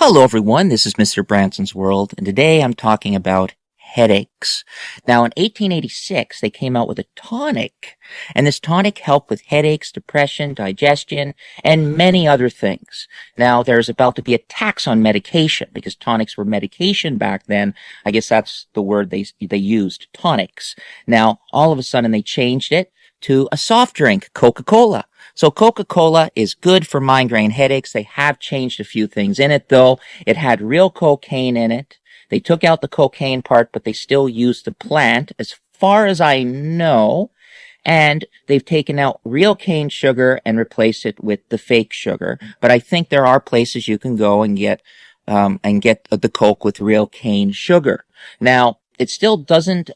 Hello everyone, this is Mr. Branson's World, and today I'm talking about headaches. Now in 1886, they came out with a tonic, and this tonic helped with headaches, depression, digestion, and many other things. Now there's about to be a tax on medication, because tonics were medication back then. I guess that's the word they used, tonics. Now, all of a sudden they changed it to a soft drink, Coca-Cola. So Coca-Cola is good for migraine headaches. They have changed a few things in it, though. It had real cocaine in it. They took out the cocaine part, but they still used the plant, as far as I know. And they've taken out real cane sugar and replaced it with the fake sugar. But I think there are places you can go and get the Coke with real cane sugar. Now, it still doesn't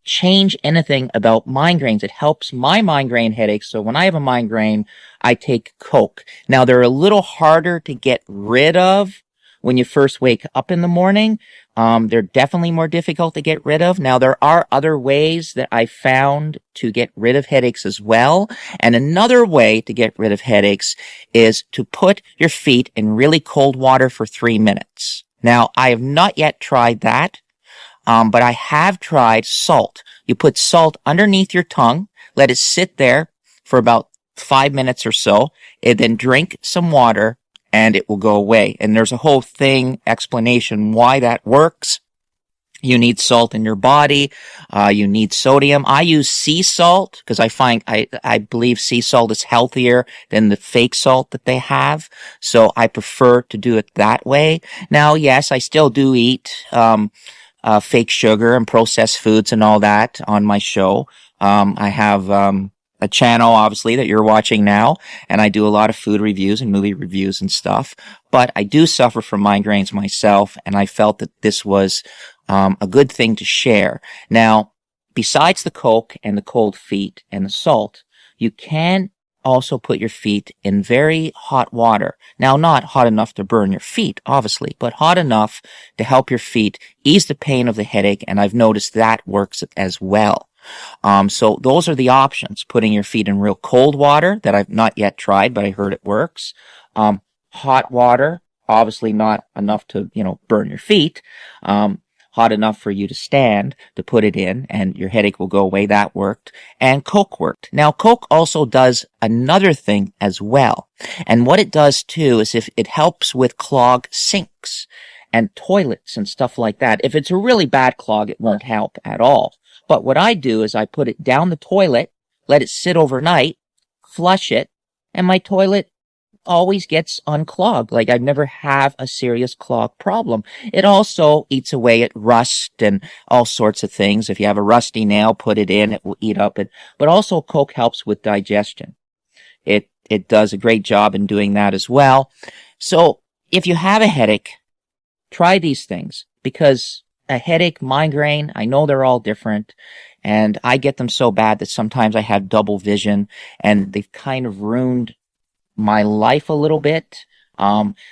change anything about migraines. It helps my migraine headaches. So when I have a migraine, I take Coke. Now, they're a little harder to get rid of when you first wake up in the morning. They're definitely more difficult to get rid of. Now, there are other ways that I found to get rid of headaches as well. And another way to get rid of headaches is to put your feet in really cold water for 3 minutes. Now, I have not yet tried that. But I have tried salt. You put salt underneath your tongue, let it sit there for about 5 minutes or so, and then drink some water, and it will go away. And there's a whole explanation why that works. You need salt in your body. You need sodium. I use sea salt because I believe sea salt is healthier than the fake salt that they have. So I prefer to do it that way. Now, yes, I still do eat, fake sugar and processed foods and all that on my show. I have a channel, obviously, that you're watching now, and I do a lot of food reviews and movie reviews and stuff. But I do suffer from migraines myself, and I felt that this was a good thing to share. Now, besides the Coke and the cold feet and the salt, you can also put your feet in very hot water. Now, not hot enough to burn your feet, obviously, but hot enough to help your feet ease the pain of the headache, and I've noticed that works as well. So those are the options. Putting your feet in real cold water that I've not yet tried, but I heard it works. Hot water, obviously not enough to, burn your feet. Hot enough for you to stand to put it in and your headache will go away. That worked. And Coke worked. Now, Coke also does another thing as well. And what it does too is if it helps with clogged sinks and toilets and stuff like that. If it's a really bad clog, it won't help at all. But what I do is I put it down the toilet, let it sit overnight, flush it, and my toilet always gets unclogged. Like I've never have a serious clog problem. It also eats away at rust and all sorts of things. If you have a rusty nail, put it in, it will eat up it. But also Coke helps with digestion. It does a great job in doing that as well. So if you have a headache, try these things because a headache, migraine, I know they're all different. And I get them so bad that sometimes I have double vision and they've kind of ruined my life a little bit,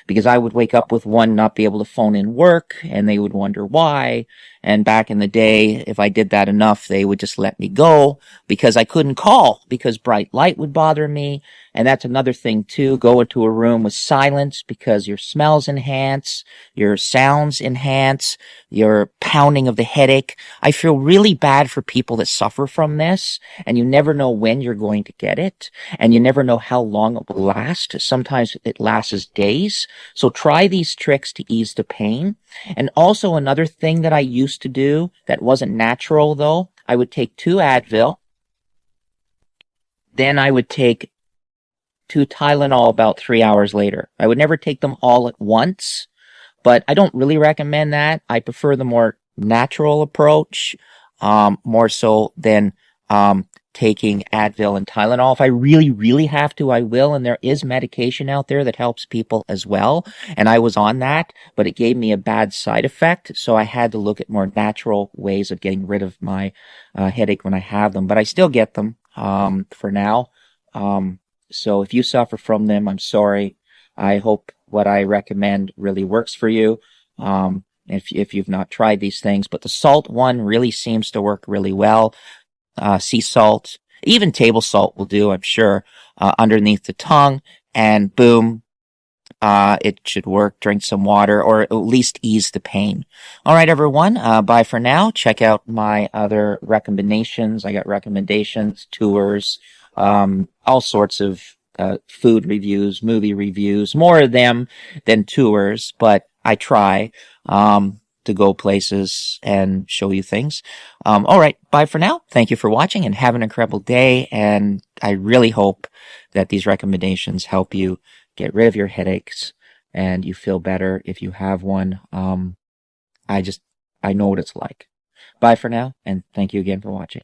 because I would wake up with one, not be able to phone in work, and they would wonder why. And back in the day, if I did that enough, they would just let me go because I couldn't call because bright light would bother me. And that's another thing too. Go into a room with silence because your smells enhance, your sounds enhance, your pounding of the headache. I feel really bad for people that suffer from this, and you never know when you're going to get it, and you never know how long it will last. Sometimes it lasts days. So try these tricks to ease the pain. And also another thing that I used to do that wasn't natural though, I would take 2 Advil, then I would take 2 Tylenol about 3 hours later. I would never take them all at once, but I don't really recommend that. I prefer the more natural approach, more so than taking Advil and Tylenol. If I really, really have to, I will. And there is medication out there that helps people as well. And I was on that, but it gave me a bad side effect. So I had to look at more natural ways of getting rid of my headache when I have them. But I still get them for now. So if you suffer from them, I'm sorry. I hope what I recommend really works for you. If you've not tried these things, but the salt one really seems to work really well. Sea salt, even table salt will do, I'm sure, underneath the tongue, and boom, it should work. Drink some water or at least ease the pain. All right, everyone. Bye for now. Check out my other recommendations. I got recommendations, tours, all sorts of food reviews, movie reviews, more of them than tours, but I try to go places and show you things. All right. Bye for now. Thank you for watching and have an incredible day. And I really hope that these recommendations help you get rid of your headaches and you feel better if you have one. I know what it's like. Bye for now, and thank you again for watching.